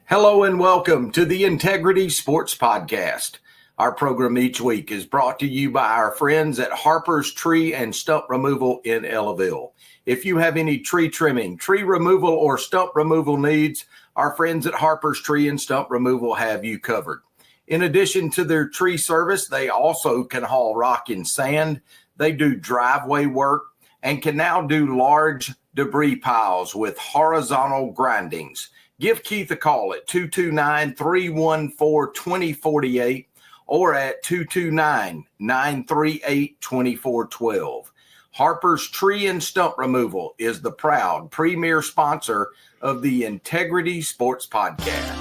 Hello and welcome to the Integrity Sports Podcast. Our program each week is brought to you by our friends at Harper's Tree and Stump Removal in Ellaville. If you have any tree trimming, tree removal, or stump removal needs, our friends at Harper's Tree and Stump Removal have you covered. In addition to their tree service, they also can haul rock and sand. They do driveway work and can now do large debris piles with horizontal grindings. Give Keith a call at 229-314-2048 or at 229-938-2412. Harper's Tree and Stump Removal is the proud premier sponsor of the Integrity Sports Podcast.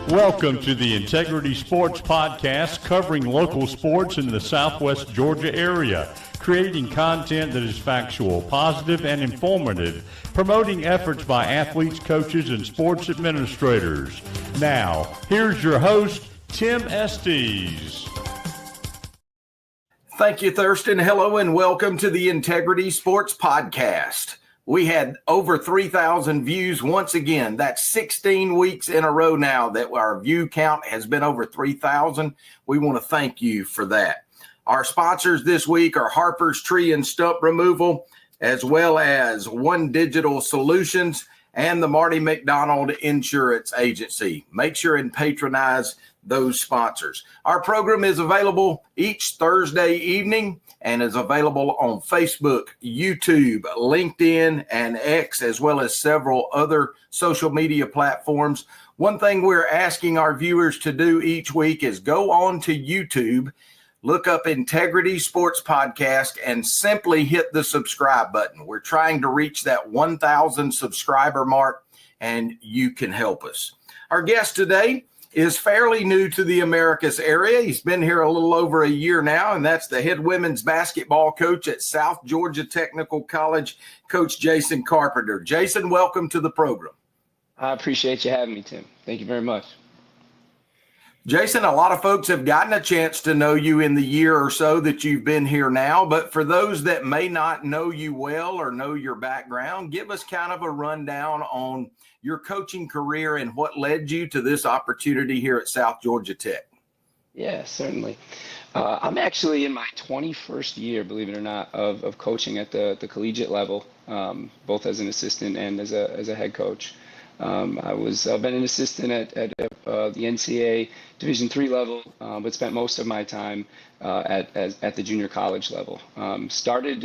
Welcome to the Integrity Sports Podcast, covering local sports in the Southwest Georgia area, creating content that is factual, positive, and informative, promoting efforts by athletes, coaches, and sports administrators. Now, here's your host, Tim Estes. Thank you, Thurston. Hello, and welcome to the Integrity Sports Podcast. We had over 3,000 views once again. That's 16 weeks in a row now that our view count has been over 3,000. We want to thank you for that. Our sponsors this week are Harper's Tree and Stump Removal, as well as One Digital Solutions and the Marty McDonald Insurance Agency. Make sure and patronize those sponsors. Our program is available each Thursday evening and is available on Facebook, YouTube, LinkedIn, and X, as well as several other social media platforms. One thing we're asking our viewers to do each week is go on to YouTube, look up Integrity Sports Podcast, and simply hit the subscribe button. We're trying to reach that 1,000 subscriber mark, and you can help us. Our guest today is fairly new to the Americus area. He's been here a little over a year now, and that's the head women's basketball coach at South Georgia Technical College, Coach Jason Carpenter. Jason, welcome to the program. I appreciate you having me, Tim. Thank you very much. Jason, a lot of folks have gotten a chance to know you in the year or so that you've been here now, but for those that may not know you well or know your background, give us kind of a rundown on your coaching career and what led you to this opportunity here at South Georgia Tech. Yeah, certainly. I'm actually in my 21st year, believe it or not, of coaching at the collegiate level, both as an assistant and as a head coach. I've been an assistant at the NCAA Division III level, but spent most of my time at the junior college level. Started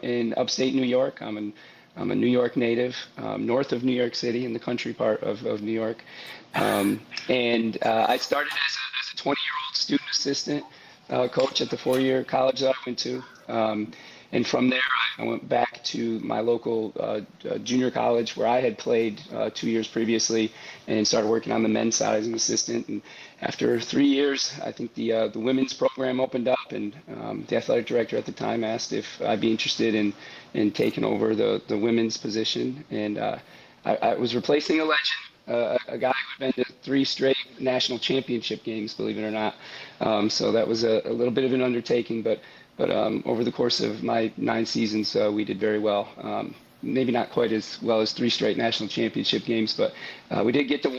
in upstate New York. I'm a New York native, north of New York City in the country part of New York. And I started as a 20-year-old student assistant coach at the four-year college that I went to. And from there, I went back to my local junior college where I had played 2 years previously and started working on the men's side as an assistant. And after 3 years, I think the women's program opened up, and the athletic director at the time asked if I'd be interested in taking over the women's position. And I was replacing a legend, a guy who had been to 3 straight national championship games, believe it or not. So that was a little bit of an undertaking, but over the course of my 9 seasons, we did very well. Maybe not quite as well as 3 straight national championship games, but we did get to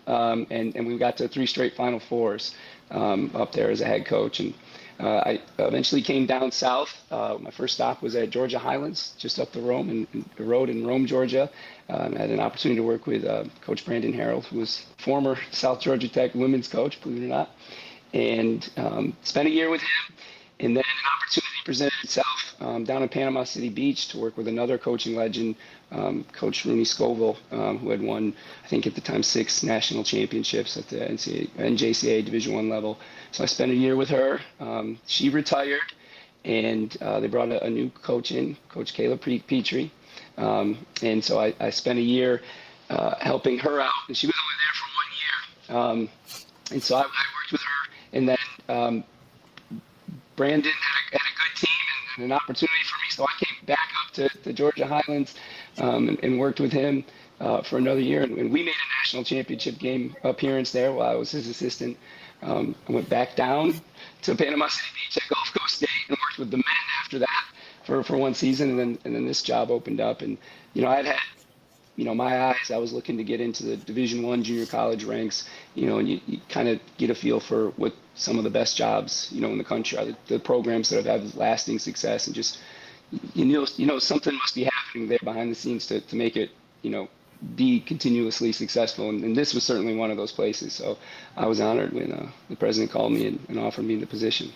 1, and we got to 3 straight Final Fours up there as a head coach. And I eventually came down south. My first stop was at Georgia Highlands, just up the road in Rome, Georgia. I had an opportunity to work with Coach Brandon Harold, who was former South Georgia Tech women's coach, believe it or not, and spent a year with him. And then an opportunity presented itself down in Panama City Beach to work with another coaching legend, Coach Rooney Scoville, who had won, I think at the time, 6 national championships at the NJCAA Division I level. So I spent a year with her. She retired, and they brought a new coach in, Coach Kayla Petrie. And so I spent a year helping her out, and she was only there for 1 year. And so I worked with her, and then Brandon had a good team and an opportunity for me, so I came back up to Georgia Highlands and worked with him for another year, and we made a national championship game appearance there while I was his assistant. I went back down to Panama City Beach at Gulf Coast State and worked with the men after that for 1 season, and then this job opened up, and I'd had my eyes, I was looking to get into the Division I junior college ranks, and you kind of get a feel for what some of the best jobs, in the country are, the programs that have had lasting success, and just, something must be happening there behind the scenes to make it, be continuously successful. And this was certainly one of those places. So I was honored when the president called me and offered me the position.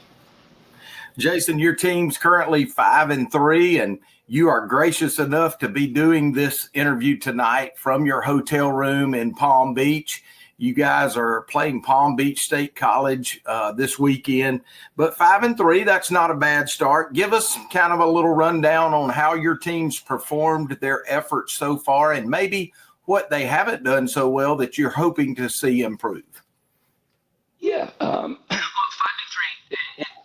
Jason, your team's currently 5-3, and you are gracious enough to be doing this interview tonight from your hotel room in Palm Beach. You guys are playing Palm Beach State College this weekend, but 5-3, that's not a bad start. Give us kind of a little rundown on how your team's performed, their efforts so far, and maybe what they haven't done so well that you're hoping to see improve. Yeah, 5-3.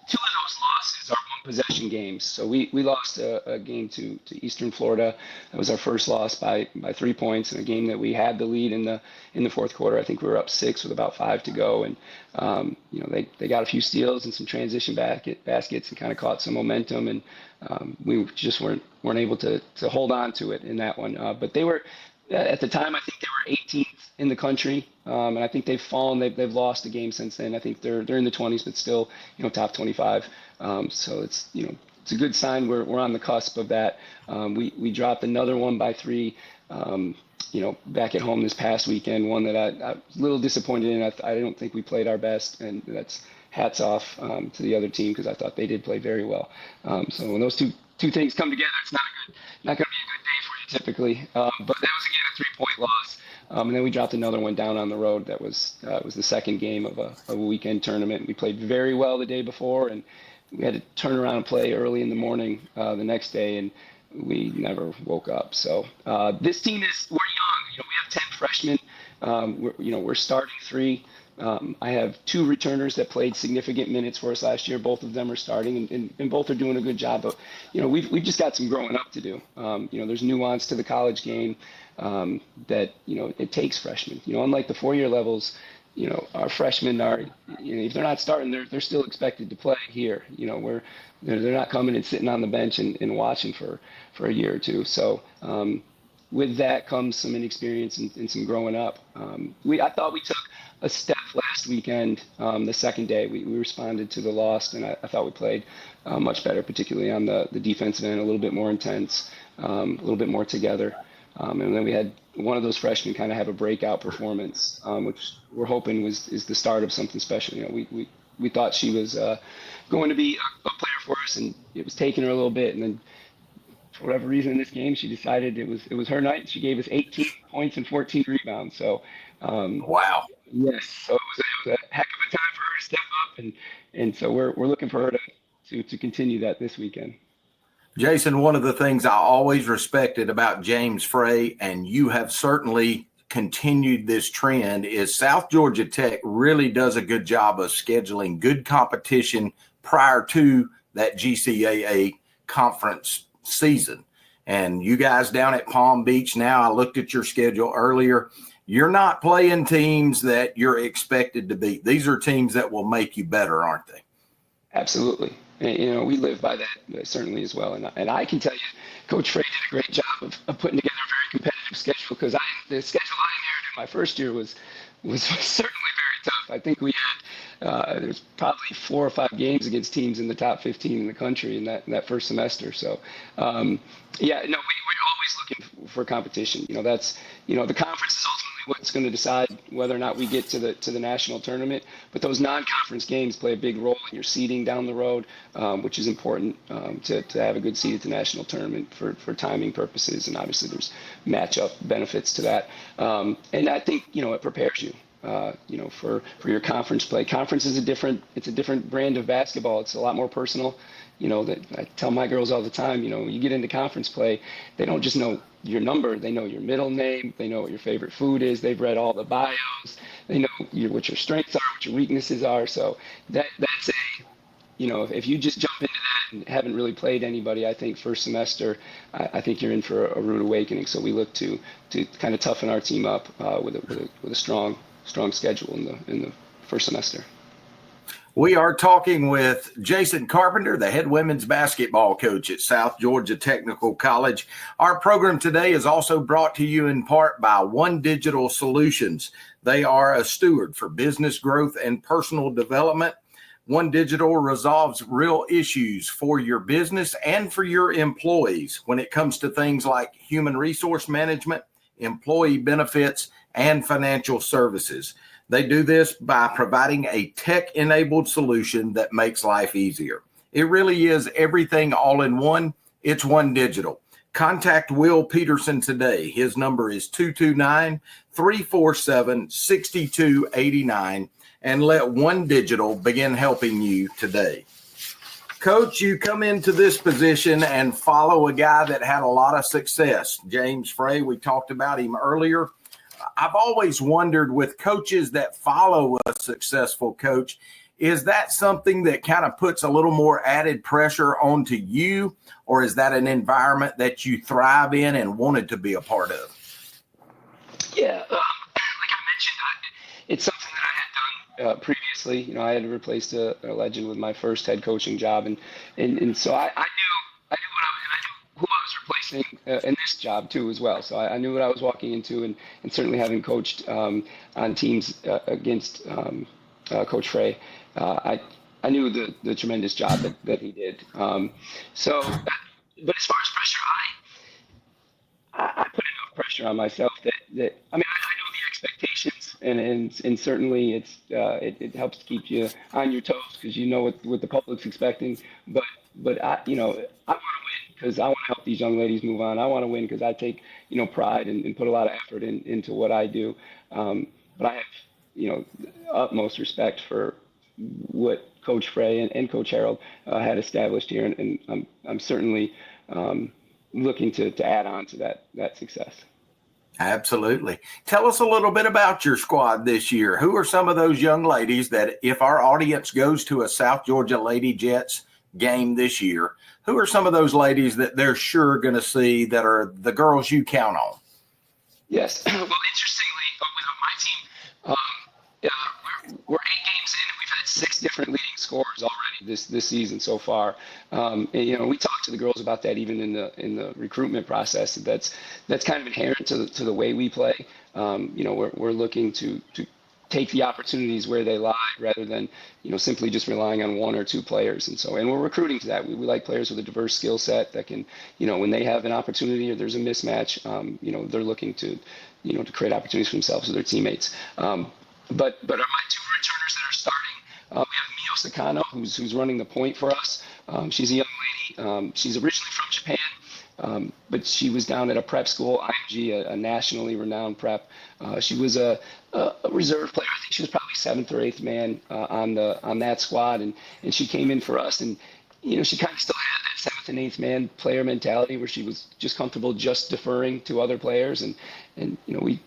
Two of those losses are one-possession games. So we lost a game to Eastern Florida. That was our first loss by 3 points in a game that we had the lead in the fourth quarter. I think we were up 6 with about 5 to go, and they got a few steals and some transition baskets and kind of caught some momentum, and we just weren't able to hold on to it in that one. But they were, at the time, I think they were 18th in the country, and I think they've fallen. They've lost a game since then. I think they're in the 20s, but still, top 25. So it's it's a good sign. We're on the cusp of that. We dropped another one by 3. Back at home this past weekend. One that I was a little disappointed in. I don't think we played our best, and that's hats off to the other team because I thought they did play very well. So when those two things come together, it's not going to be a good day for you typically. But that was again a 3-point loss. And then we dropped another one down on the road. That was the second game of a weekend tournament. We played very well the day before, and we had to turn around and play early in the morning the next day, and we never woke up. So this team we're young. We have 10 freshmen. We're starting 3. I have 2 returners that played significant minutes for us last year. Both of them are starting, and both are doing a good job. But we've just got some growing up to do. There's nuance to the college game that it takes freshmen. Unlike the 4-year levels, our freshmen are, if they're not starting, they're still expected to play here. They're not coming and sitting on the bench and watching for a year or two. So with that comes some inexperience and some growing up. I thought we took a step last weekend. The second day we responded to the loss, and I thought we played much better, particularly on the defensive end, a little bit more intense, a little bit more together. And then we had one of those freshmen kind of have a breakout performance, which we're hoping is the start of something special. We thought she was going to be a player for us, and it was taking her a little bit, and then for whatever reason in this game, she decided it was her night. She gave us 18 points and 14 rebounds. So wow. Yes, so it was a heck of a time for her to step up, and so we're looking for her to continue that this weekend. Jason, one of the things I always respected about James Frey, and you have certainly continued this trend, is South Georgia Tech really does a good job of scheduling good competition prior to that GCAA conference season. And you guys down at Palm Beach now, I looked at your schedule earlier. You're not playing teams that you're expected to beat. These are teams that will make you better, aren't they? Absolutely. And, we live by that certainly as well. And I can tell you, Coach Frey did a great job of putting together a very competitive schedule, because the schedule I inherited my first year was certainly very tough. I think we had there's probably 4 or 5 games against teams in the top 15 in the country in that first semester. So we're always looking for competition. That's the conference is ultimately what's going to decide whether or not we get to the national tournament. But those non-conference games play a big role in your seeding down the road, which is important to have a good seed at the national tournament for timing purposes. And obviously there's matchup benefits to that. And I think, it prepares you. For your conference play. Conference is a different brand of basketball. It's a lot more personal. That I tell my girls all the time, you get into conference play, they don't just know your number, they know your middle name, they know what your favorite food is, they've read all the bios, they know what your strengths are, what your weaknesses are. So that's if you just jump into that and haven't really played anybody, I think first semester, I think you're in for a rude awakening. So we look to kind of toughen our team up with a strong schedule in the first semester. We are talking with Jason Carpenter, the head women's basketball coach at South Georgia Technical College. Our program today is also brought to you in part by One Digital Solutions. They are a steward for business growth and personal development. One Digital resolves real issues for your business and for your employees when it comes to things like human resource management, employee benefits, and financial services. They do this by providing a tech-enabled solution that makes life easier. It really is everything all in one. It's One Digital. Contact Will Peterson today. His number is 229-347-6289, and let One Digital begin helping you today. Coach, you come into this position and follow a guy that had a lot of success. James Frey, we talked about him earlier. I've always wondered with coaches that follow a successful coach, is that something that kind of puts a little more added pressure onto you, or is that an environment that you thrive in and wanted to be a part of? Yeah, like I mentioned, it's something that I had done previously. You know, I had replaced a legend with my first head coaching job, and so I knew who I was replacing in this job too as well. So I knew what I was walking into, and certainly having coached on teams against Coach Frey, I knew the tremendous job that he did. But as far as pressure, I put enough pressure on myself that I know the expectations, and certainly it helps to keep you on your toes because you know what the public's expecting. But I want to win because I want to help these young ladies move on. I want to win because I take pride and put a lot of effort into what I do. But I have utmost respect for what Coach Frey and Coach Harold had established here, and I'm certainly looking to add on to that success. Absolutely. Tell us a little bit about your squad this year. Who are some of those young ladies that if our audience goes to a South Georgia Lady Jets game this year, who are some of those ladies that they're sure going to see that are the girls you count on? Yes. Well, interestingly, with my team, we're 8 games in, and we've had 6 different leading scorers already this season so far. We talked to the girls about that even in the recruitment process. That's kind of inherent to the way we play. We're looking to take the opportunities where they lie rather than simply just relying on 1 or 2 players, and we're recruiting to that. We like players with a diverse skill set that can when they have an opportunity or there's a mismatch, they're looking to create opportunities for themselves or their teammates. But my 2 returners that are starting, we have Mio Sakano, who's running the point for us. She's a young lady. She's originally from Japan, but she was down at a prep school, IMG, a nationally renowned prep. She was a reserve player. I think she was probably 7th or 8th man on that squad, and she came in for us, and she kind of still had that 7th and 8th man player mentality where she was just comfortable just deferring to other players, and we.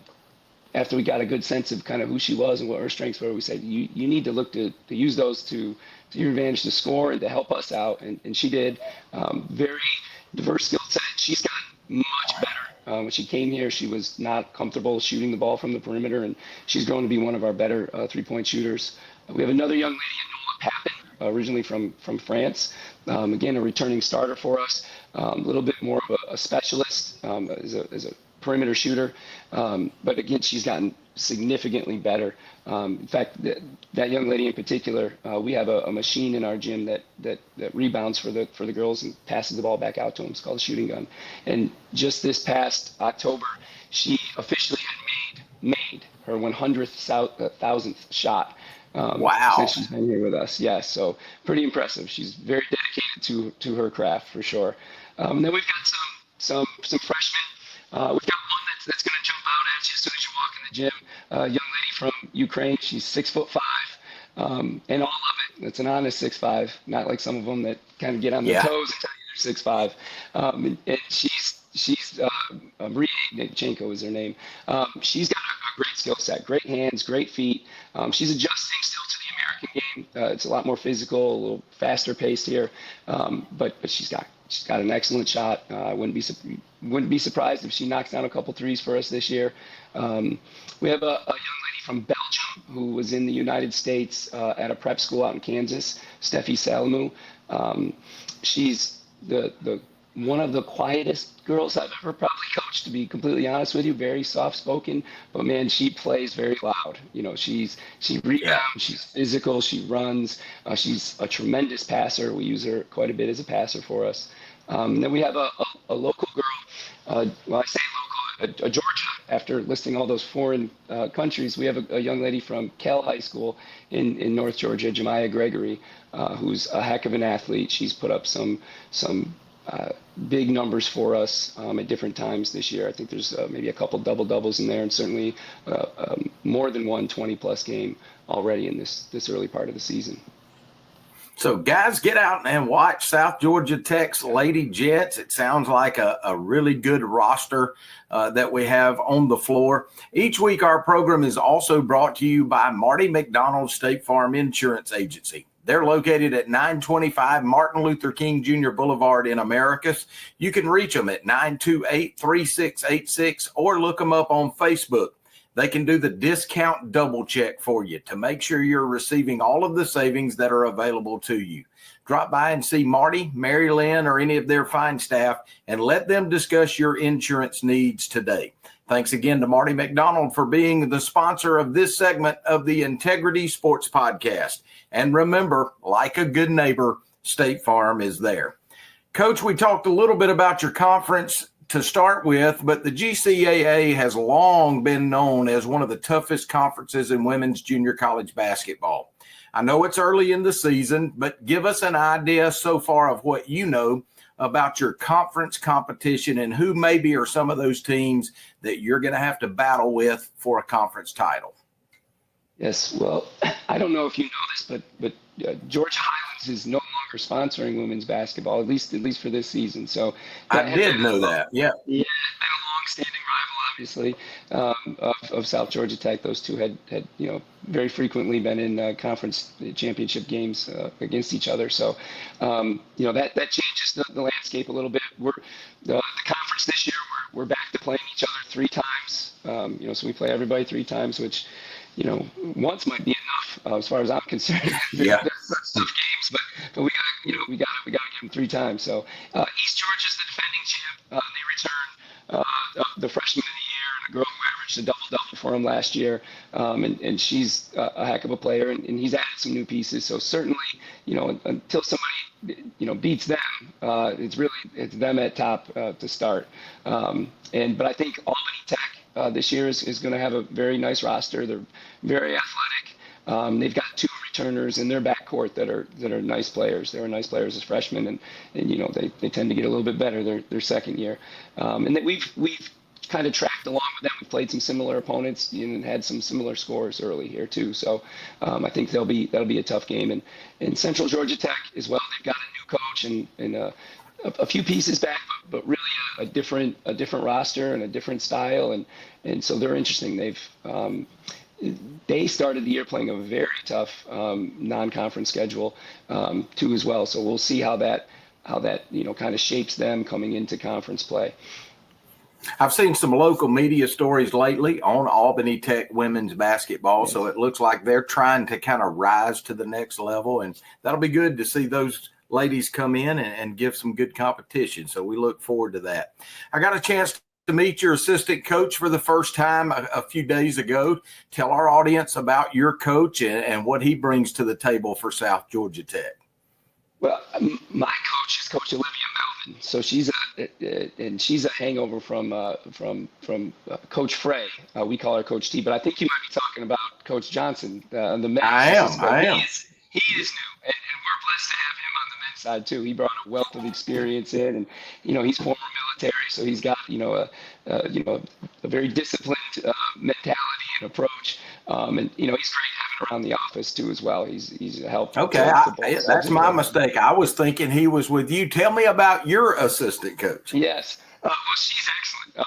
After we got a good sense of kind of who she was and what her strengths were, we said, you need to look to use those to your advantage to score and to help us out. And she did. Very diverse skill set. She's gotten much better. When she came here, she was not comfortable shooting the ball from the perimeter, and she's grown to be one of our better 3-point shooters. We have another young lady, Nola Papin, originally from France. Again, a returning starter for us. A little bit more of a specialist as a perimeter shooter, but again, she's gotten significantly better. In fact, that young lady in particular, we have a machine in our gym that rebounds for the girls and passes the ball back out to them. It's called a shooting gun. And just this past October, she officially had made her 100,000th shot. Wow! Since she's been here with us, yes. So pretty impressive. She's very dedicated to her craft for sure. And then we've got some freshmen. We've got one that's going to jump out at you as soon as you walk in the gym. A young lady from Ukraine. She's 6'5", and all of it. It's an honest 6'5", not like some of them that kind of get on their toes and tell you they're 6'5". And she's Maria Ignatchenko is her name. She's got a great skill set, great hands, great feet. She's adjusting still to the American game. It's a lot more physical, a little faster paced here, but she's got an excellent shot. I wouldn't be surprised if she knocks down a couple threes for us this year. We have a young lady from Belgium who was in the United States at a prep school out in Kansas, Steffi Salamu. She's the one of the quietest girls I've ever probably coached, to be completely honest with you. Very soft spoken, but man, she plays very loud. She rebounds, she's physical, she runs. She's a tremendous passer. We use her quite a bit as a passer for us. Then we have a local girl. Well, I say local, a Georgia. After listing all those foreign countries, we have a young lady from Kell High School in North Georgia, Jemiah Gregory, who's a heck of an athlete. She's put up some big numbers for us at different times this year. I think there's maybe a couple double-doubles in there, and certainly more than one 20-plus game already in this early part of the season. So, guys, get out and watch South Georgia Tech's Lady Jets. It sounds like a really good roster that we have on the floor. Each week, our program is also brought to you by Marty McDonald State Farm Insurance Agency. They're located at 925 Martin Luther King Jr. Boulevard in Americus. You can reach them at 928-3686 or look them up on Facebook. They can do the discount double check for you to make sure you're receiving all of the savings that are available to you. Drop by and see Marty, Mary Lynn, or any of their fine staff and let them discuss your insurance needs today. Thanks again to Marty McDonald for being the sponsor of this segment of the Integrity Sports Podcast. And remember, like a good neighbor, State Farm is there. Coach, we talked a little bit about your conference to start with, but the GCAA has long been known as one of the toughest conferences in women's junior college basketball. I know it's early in the season, but give us an idea so far of what you know about your conference competition and who maybe are some of those teams that you're going to have to battle with for a conference title. Yes, well, I don't know if you know this, but Georgia Highlands is no longer sponsoring women's basketball, at least for this season. So I did know that. Yeah, it's been a long-standing rival, obviously, of South Georgia Tech. Those two had very frequently been in conference championship games against each other. So that changes the landscape a little bit. We're the conference this year. We're back to playing each other 3 times. So we play everybody 3 times, which once might be enough as far as I'm concerned. Yeah. There's such tough games, but we got to give them 3 times. So East Georgia's the defending champ. They return the freshman of the year and a girl who averaged a double-double for him last year, and she's a heck of a player, and he's added some new pieces. So certainly, until somebody beats them, it's them at top to start. But I think Albany Tech this year is going to have a very nice roster. They're very athletic. They've got 2 returners in their backcourt that are nice players. They were nice players as freshmen, and they tend to get a little bit better their second year. And that we've kind of tracked along with them. We've played some similar opponents and had some similar scores early here too. So I think that'll be a tough game. And Central Georgia Tech as well. They've got a new coach and a few pieces back, but really a different roster and a different style, and so they're interesting. They started the year playing a very tough non-conference schedule too as well. So we'll see how that kind of shapes them coming into conference play. I've seen some local media stories lately on Albany Tech women's basketball, so it looks like they're trying to kind of rise to the next level, and that'll be good to see those ladies come in and give some good competition. So we look forward to that. I got a chance to meet your assistant coach for the first time a few days ago. Tell our audience about your coach and what he brings to the table for South Georgia Tech. Well, my coach is Coach Olivia Melvin. So she's a hangover from Coach Frey. We call her Coach T, but I think you might be talking about Coach Johnson, the men's. I am. He is new, and we're blessed to have him on the men's side too. He brought a wealth of experience in, and he's former military, so he's got a very disciplined mentality and approach. And he's great having around the office too as well. He's a help. Okay, that's my mistake. I was thinking he was with you. Tell me about your assistant coach. Yes. Well, she's excellent.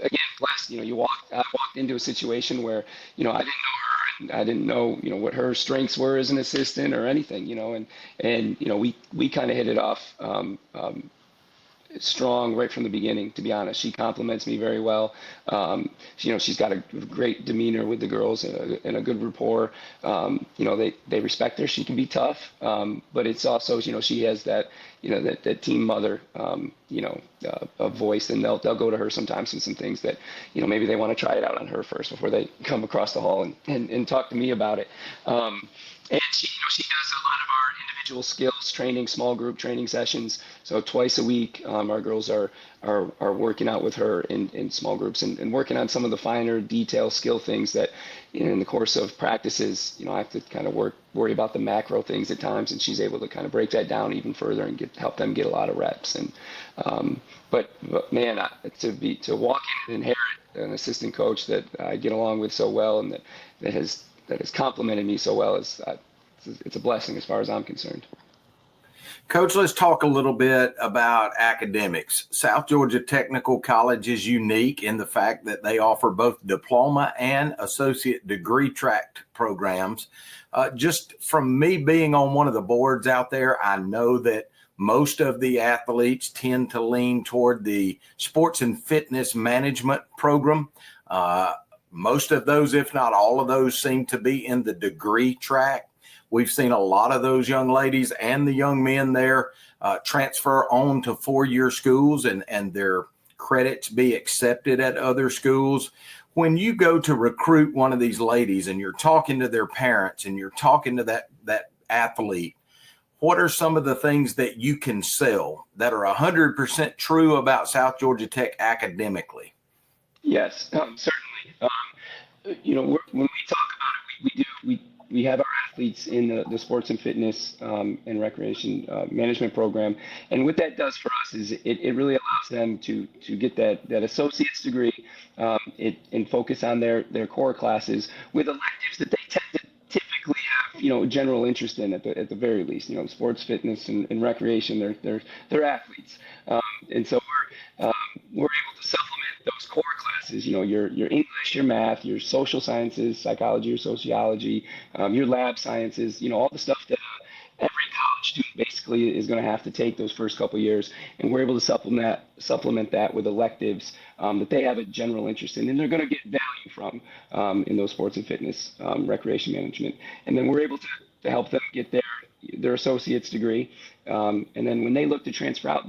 Again, blessed. I walked into a situation where I didn't know her. I didn't know, what her strengths were as an assistant or anything, and we kind of hit it off strong right from the beginning, to be honest. She compliments me very well. She's got a great demeanor with the girls and a good rapport. They respect her. She can be tough, but it's also, she has that, that team mother, a voice, and they'll go to her sometimes in some things that, maybe they want to try it out on her first before they come across the hall and talk to me about it. And she does a lot of our individual skills training, small group training sessions. So twice a week, our girls are working out with her in small groups and working on some of the finer detail skill things that in the course of practices, I have to kind of worry about the macro things at times, and she's able to kind of break that down even further and help them get a lot of reps. And but man, to walk in and inherit an assistant coach that I get along with so well and that has complimented me so well it's a blessing as far as I'm concerned. Coach, let's talk a little bit about academics. South Georgia Technical College is unique in the fact that they offer both diploma and associate degree track programs. Just from me being on one of the boards out there, I know that most of the athletes tend to lean toward the sports and fitness management program. Most of those, if not all of those, seem to be in the degree track. We've seen a lot of those young ladies and the young men there transfer on to four-year schools and their credits be accepted at other schools. When you go to recruit one of these ladies and you're talking to their parents and you're talking to that athlete, what are some of the things that you can sell that are 100% true about South Georgia Tech academically? Yes, certainly. When we talk about it, we have our athletes in the sports and fitness and recreation management program, and what that does for us is it really allows them to get that associate's degree and focus on their core classes with electives that they tend to typically have general interest in at the very least. Sports, fitness, and recreation. They're athletes, and so we're able to supplement those core classes, your English, your math, your social sciences, psychology or sociology, your lab sciences, all the stuff that every college student basically is going to have to take those first couple of years. And we're able to supplement that with electives that they have a general interest in, and they're going to get value from in those sports and fitness, recreation management. And then we're able to help them get their associate's degree. And then when they look to transfer out,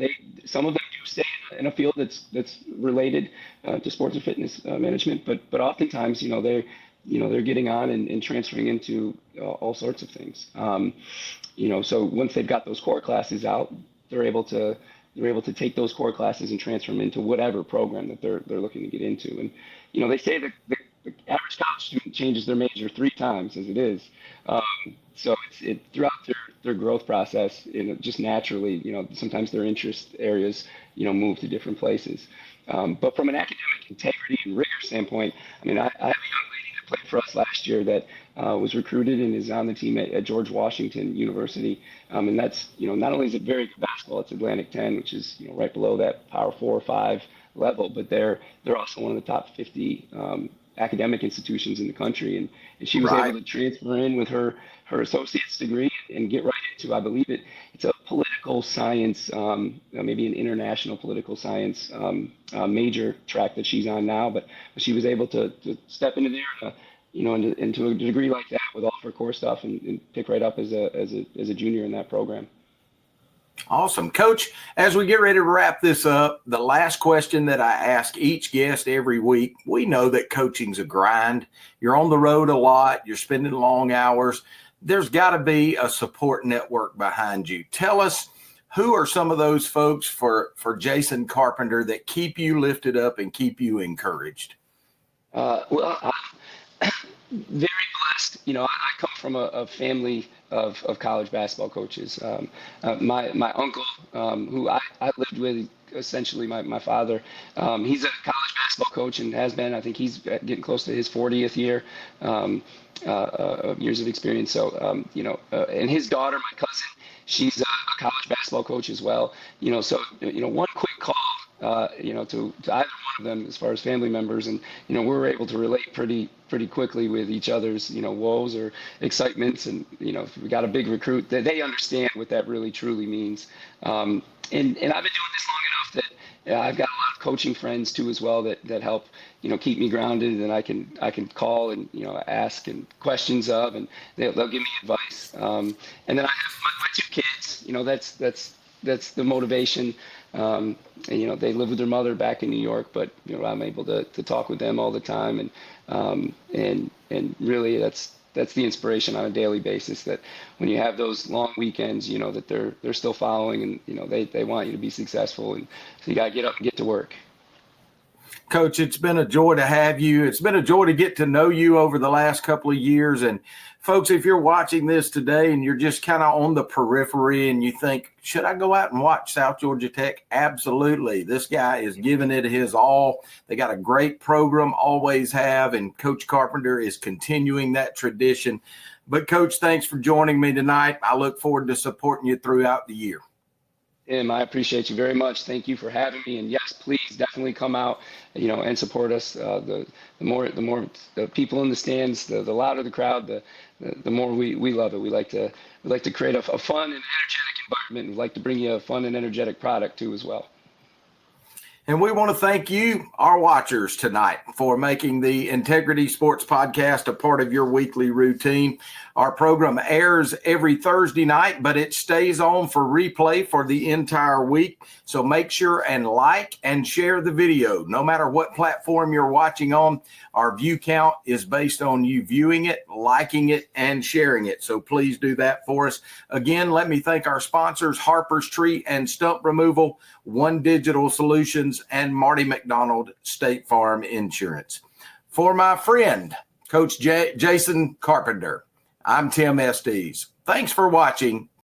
some of them do stay in a field that's related to sports and fitness management, but oftentimes, they're getting on and transferring into all sorts of things. So once they've got those core classes out, they're able to take those core classes and transfer them into whatever program that they're looking to get into. And they say that the average college student changes their major 3 times as it is. So it's throughout their growth process, just naturally, sometimes their interest areas, move to different places. But from an academic integrity and rigor standpoint, I have a young lady that played for us last year that was recruited and is on the team at George Washington University. And that's, not only is it very good basketball, it's Atlantic 10, which is, right below that Power 4 or 5 level, but they're also one of the top 50 academic institutions in the country, and she was able to transfer in with her associate's degree and get right into, I believe it's a political science, maybe an international political science major track that she's on now, but she was able to step into there, into a degree like that with all of her core stuff and pick right up as a junior in that program. Awesome. Coach, as we get ready to wrap this up, the last question that I ask each guest every week, we know that coaching's a grind. You're on the road a lot. You're spending long hours. There's got to be a support network behind you. Tell us, who are some of those folks for Jason Carpenter that keep you lifted up and keep you encouraged? Very blessed. I come from a family of college basketball coaches. My uncle, who I lived with, essentially my father, he's a college basketball coach and has been. I think he's getting close to his 40th year of years of experience. So, and his daughter, my cousin, she's a college basketball coach as well. So one quick call, to either one of them as far as family members, and we're able to relate pretty quickly with each other's woes or excitements, and if we got a big recruit, they understand what that really truly means. And I've been doing this long enough with it. Yeah, I've got a lot of coaching friends too as well that help, keep me grounded, and I can call and, ask and questions of, and they'll give me advice. And then I have my two kids, that's the motivation. And, they live with their mother back in New York, but, I'm able to talk with them all the time. And really that's the inspiration on a daily basis, that when you have those long weekends, that they're still following, and, they want you to be successful. And so you got to get up and get to work. Coach, it's been a joy to have you. It's been a joy to get to know you over the last couple of years. And folks, if you're watching this today and you're just kind of on the periphery and you think, should I go out and watch South Georgia Tech? Absolutely. This guy is giving it his all. They got a great program, always have, and Coach Carpenter is continuing that tradition. But Coach, thanks for joining me tonight. I look forward to supporting you throughout the year. Tim, I appreciate you very much. Thank you for having me. And yes, please definitely come out, and support us. The more the people in the stands, the louder the crowd, the more we love it. We like to create a fun and energetic environment. We like to bring you a fun and energetic product too as well. And we want to thank you, our watchers, tonight for making the Integrity Sports Podcast a part of your weekly routine. Our program airs every Thursday night, but it stays on for replay for the entire week. So make sure and like and share the video. No matter what platform you're watching on, our view count is based on you viewing it, liking it, and sharing it. So please do that for us. Again, let me thank our sponsors, Harper's Tree and Stump Removal, One Digital Solutions, and Marty McDonald State Farm Insurance. For my friend, Coach Jason Carpenter, I'm Tim Estes. Thanks for watching.